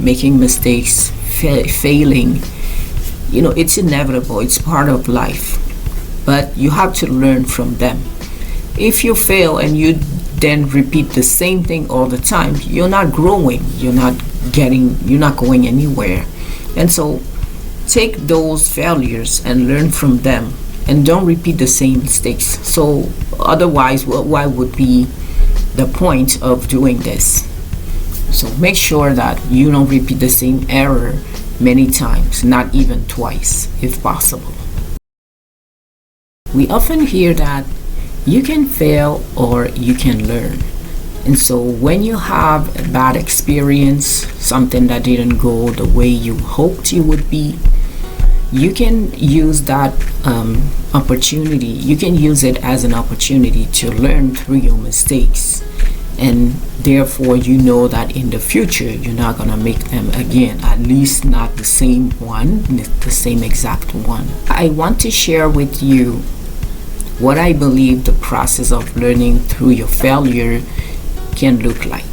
making mistakes, failing, it's inevitable. It's part of life. But you have to learn from them. If you fail and you then repeat the same thing all the time, you're not growing. You're not going anywhere. And so take those failures and learn from them, and don't repeat the same mistakes. So otherwise, why would be the point of doing this? So make sure that you don't repeat the same error many times, not even twice, if possible. We often hear that you can fail or you can learn. And so when you have a bad experience, something that didn't go the way you hoped you would be, you can use that opportunity. You can use it as an opportunity to learn through your mistakes. And therefore, you know that in the future, you're not going to make them again, at least not the same one, the same exact one. I want to share with you what I believe the process of learning through your failure can look like.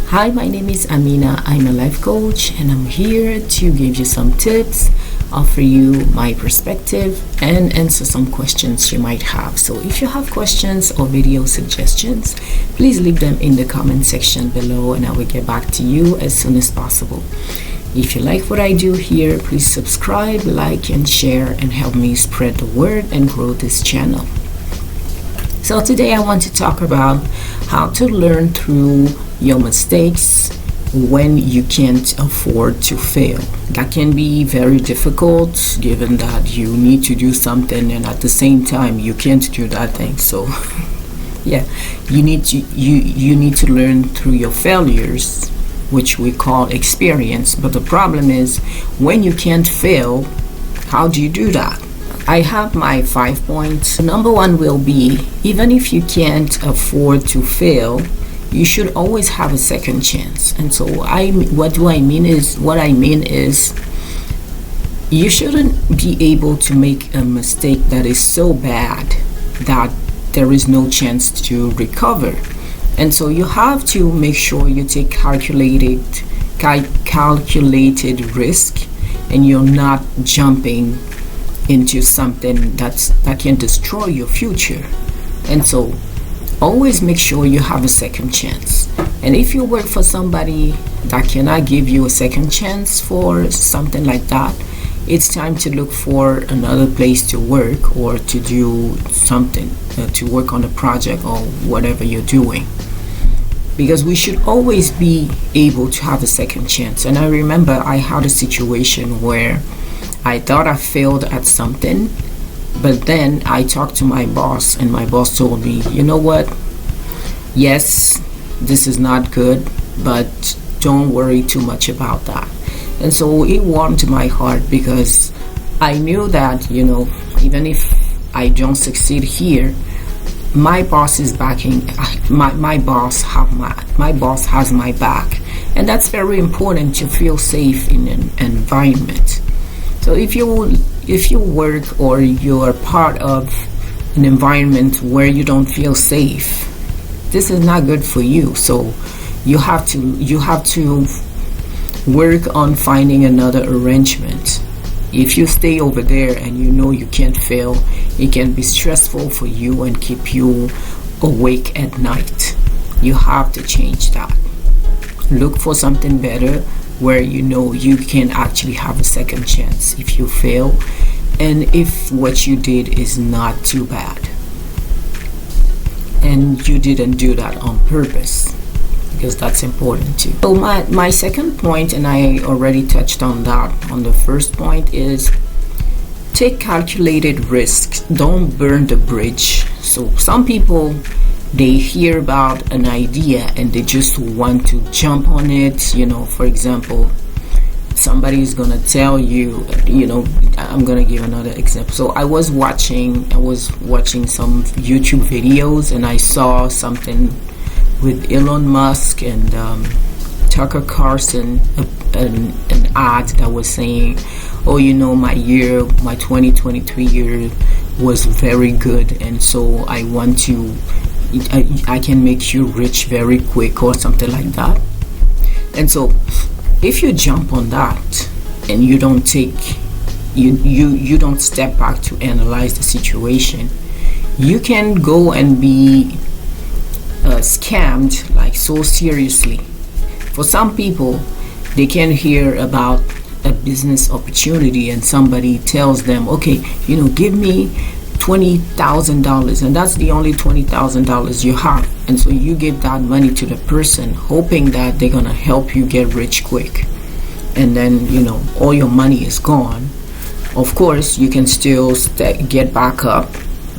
Hi, my name is Amina. I'm a life coach, and I'm here to give you some tips, offer you my perspective, and answer some questions you might have. So if you have questions or video suggestions, please leave them in the comment section below, and I will get back to you as soon as possible. If you like what I do here, please subscribe, like, and share, and help me spread the word and grow this channel. So today I want to talk about how to learn through your mistakes when you can't afford to fail. That can be very difficult, given that you need to do something and at the same time you can't do that thing. So yeah, you need to learn through your failures, which we call experience. But the problem is, when you can't fail, how do you do that? I have my 5 points. Number one will be, even if you can't afford to fail, you should always have a second chance. And so what I mean is you shouldn't be able to make a mistake that is so bad that there is no chance to recover. And so you have to make sure you take calculated risk, and you're not jumping into something that can destroy your future. And so always make sure you have a second chance. And if you work for somebody that cannot give you a second chance for something like that, it's time to look for another place to work, or to do something, to work on a project or whatever you're doing. Because we should always be able to have a second chance. And I remember I had a situation where I thought I failed at something, but then I talked to my boss, and my boss told me, you know what? Yes, this is not good, but don't worry too much about that. And so it warmed my heart, because I knew that, even if I don't succeed here, my boss is backing. My boss has my back, and that's very important to feel safe in an environment. So if you work or you're part of an environment where you don't feel safe, this is not good for you. So you have to work on finding another arrangement. If you stay over there and you can't fail, it can be stressful for you and keep you awake at night. You have to change that. Look for something better where you can actually have a second chance if you fail, and if what you did is not too bad and you didn't do that on purpose, because that's important too. So my second point, and I already touched on that on the first point, is take calculated risks. Don't burn the bridge. So some people, they hear about an idea and they just want to jump on it. For example, somebody is gonna tell you, I'm gonna give another example. So I was watching some YouTube videos, and I saw something with Elon Musk and Tucker Carlson, an ad that was saying, oh, my 2023 year was very good, and so I can make you rich very quick, or something like that. And so if you jump on that and you don't take you don't step back to analyze the situation, you can go and be scammed like so seriously. For some people, they can hear about a business opportunity and somebody tells them, okay, give me $20,000, and that's the only $20,000 you have, and so you give that money to the person hoping that they're gonna help you get rich quick, and then all your money is gone. Of course, you can still get back up,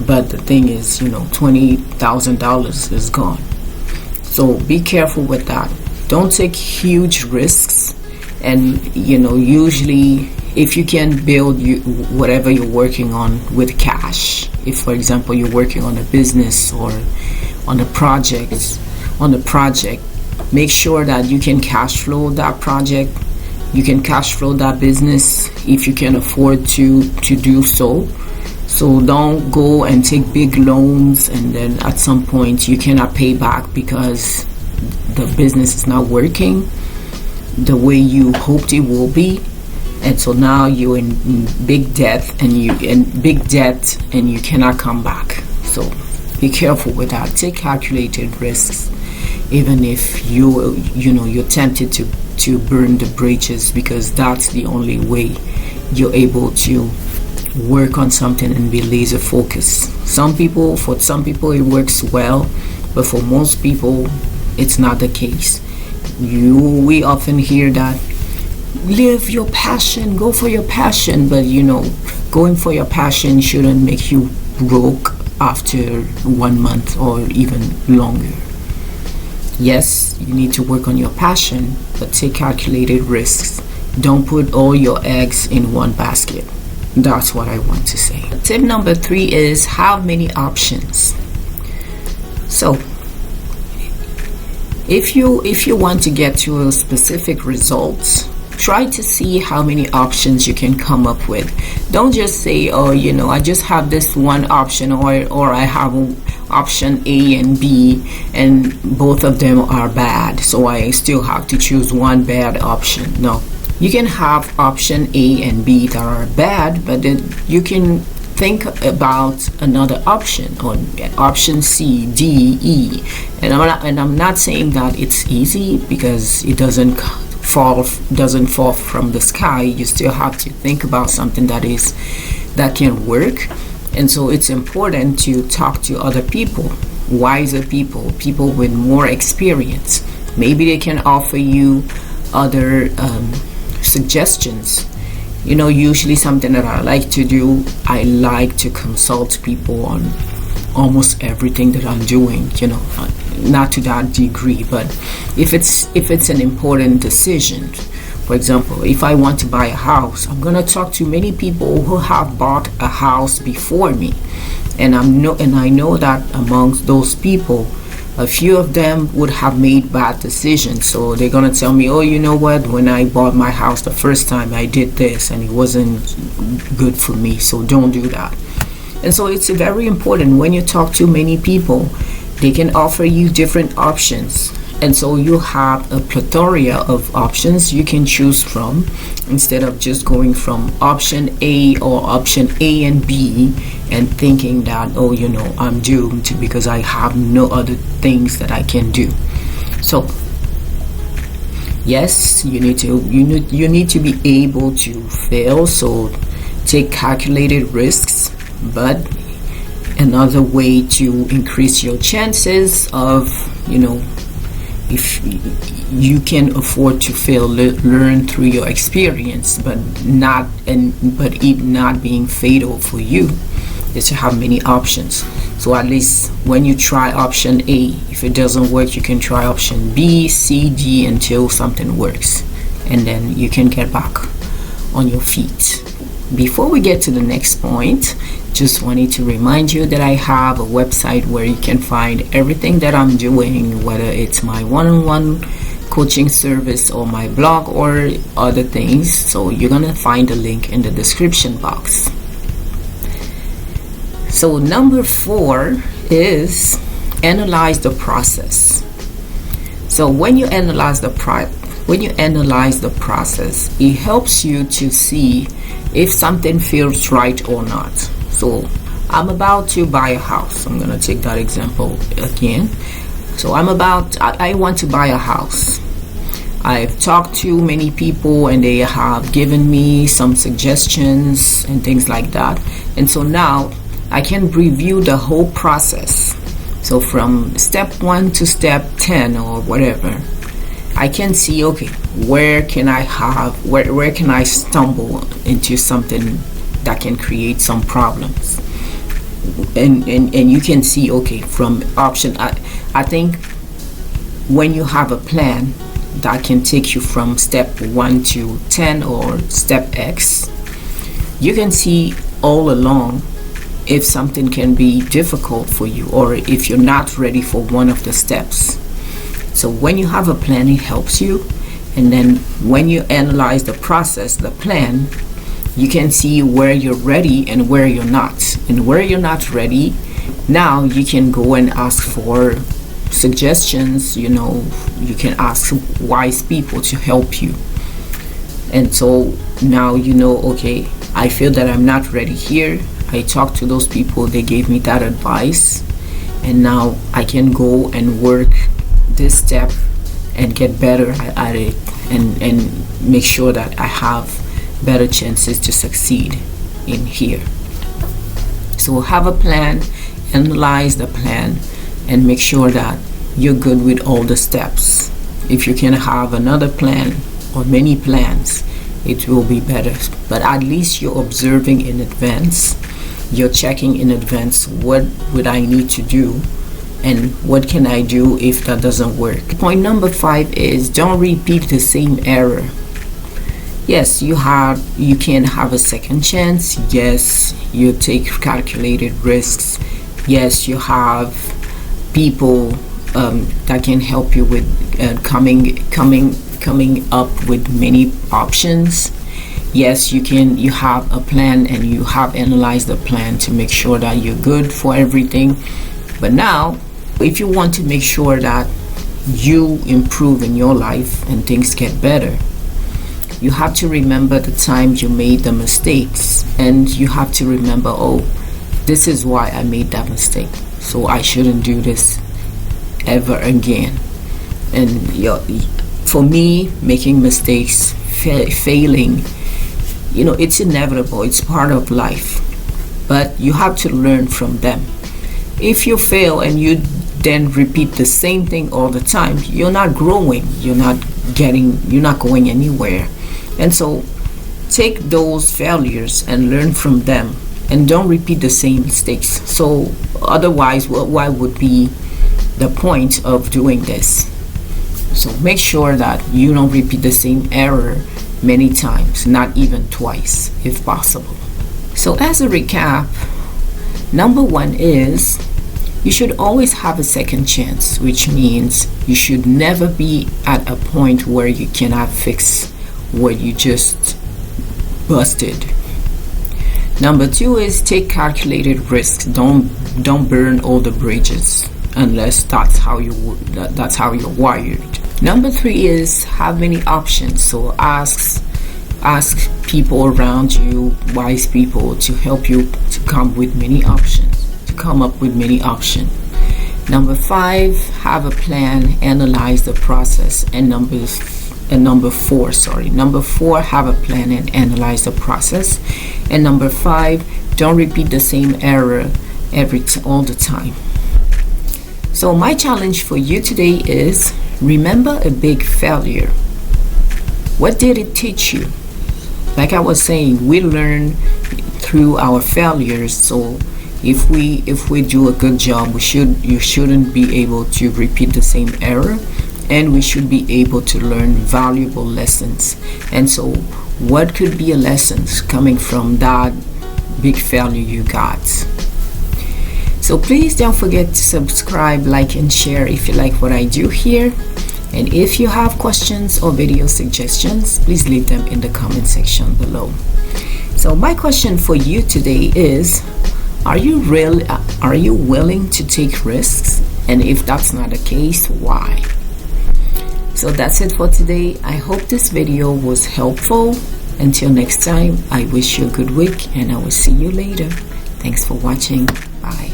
but the thing is, $20,000 is gone. So be careful with that. Don't take huge risks, and usually if you can build whatever you're working on with cash. If, for example, you're working on a business or on a project, make sure that you can cash flow that project. You can cash flow that business if you can afford to do so. So don't go and take big loans and then at some point you cannot pay back because the business is not working the way you hoped it will be, and so now you're in big debt and you cannot come back. So be careful with that. Take calculated risks, even if you're tempted to burn the bridges, because that's the only way you're able to work on something and be laser focused. For some people it works well, but for most people it's not the case. We often hear that live your passion, go for your passion, but going for your passion shouldn't make you broke after 1 month or even longer. Yes, you need to work on your passion, but take calculated risks. Don't put all your eggs in one basket. That's what I want to say. Tip number 3 is have many options. So if you want to get to a specific result, try to see how many options you can come up with. Don't just say, I just have this one option, or I have option A and B and both of them are bad, so I still have to choose one bad option. No, you can have option A and B that are bad, but then you can think about another option, or option C, D, E. And I'm not saying that it's easy, because it doesn't fall from the sky. You still have to think about something that can work. And so it's important to talk to other people, wiser people with more experience. Maybe they can offer you other suggestions. Usually something that I like to do, I like to consult people on almost everything that I'm doing, not to that degree, but if it's an important decision. For example, if I want to buy a house, I'm going to talk to many people who have bought a house before me, and I know that amongst those people, a few of them would have made bad decisions. So they're going to tell me, you know what, when I bought my house the first time, I did this and it wasn't good for me, so don't do that. And so it's very important when you talk to many people, they can offer you different options. And so you have a plethora of options you can choose from, instead of just going from option A or option A and B and thinking that, I'm doomed because I have no other things that I can do. So yes, you need to be able to fail. So take calculated risks, but another way to increase your chances of, if you can afford to fail, learn through your experience, but it not being fatal for you, is to have many options. So at least when you try option A, if it doesn't work, you can try option B, C, D until something works, and then you can get back on your feet. Before we get to the next point, just wanted to remind you that I have a website where you can find everything that I'm doing, whether it's my one-on-one coaching service or my blog or other things. So you're gonna find the link in the description box. So number 4 is analyze the process. So when you analyze the when you analyze the process, it helps you to see if something feels right or not. So I'm about to buy a house. I'm going to take that example again. So I want to buy a house. I've talked to many people and they have given me some suggestions and things like that. And so now I can review the whole process. So from step 1 to step 10 or whatever, I can see, okay, where can I stumble into something that can create some problems. And you can see, okay, from option, I think when you have a plan that can take you from step 1 to 10 or step X, you can see all along if something can be difficult for you or if you're not ready for one of the steps. So when you have a plan, it helps you. And then when you analyze the process, the plan, you can see where you're ready and where you're not. And where you're not ready, now you can go and ask for suggestions. You can ask wise people to help you. And so now okay, I feel that I'm not ready here. I talked to those people, they gave me that advice, and now I can go and work this step and get better at it and make sure that I have better chances to succeed in here. So have a plan, analyze the plan, and make sure that you're good with all the steps. If you can have another plan or many plans, it will be better. But at least you're observing in advance. You're checking in advance, what would I need to do and what can I do if that doesn't work. Point number 5 is don't repeat the same error. Yes, you can have a second chance. Yes, you take calculated risks. Yes, you have people that can help you with coming up with many options. Yes, you have a plan and you have analyzed the plan to make sure that you're good for everything. But now, if you want to make sure that you improve in your life and things get better, you have to remember the times you made the mistakes, and you have to remember, oh, this is why I made that mistake, so I shouldn't do this ever again. And for me, making mistakes, failing, it's inevitable. It's part of life, but you have to learn from them. If you fail and you then repeat the same thing all the time, you're not growing. You're not going anywhere. And so take those failures and learn from them, and don't repeat the same mistakes. So otherwise, why would be the point of doing this? So make sure that you don't repeat the same error many times, not even twice if possible. So as a recap, number 1 is you should always have a second chance, which means you should never be at a point where you cannot fix what you just busted. Number 2 is take calculated risks. Don't burn all the bridges unless that's how you're wired. Number 3 is have many options. So ask people around you, wise people, to help you to come up with many options. Number 5, have a plan, analyze the process. And number 4, have a plan and analyze the process. And number 5, don't repeat the same error all the time. So my challenge for you today is remember a big failure. What did it teach you? Like I was saying, we learn through our failures. So if we do a good job, you shouldn't be able to repeat the same error, and we should be able to learn valuable lessons. And so what could be a lesson coming from that big failure you got? So please don't forget to subscribe, like, and share if you like what I do here. And if you have questions or video suggestions, please leave them in the comment section below. So my question for you today is, are you willing to take risks? And if that's not the case, why? So that's it for today. I hope this video was helpful. Until next time, I wish you a good week and I will see you later. Thanks for watching. Bye.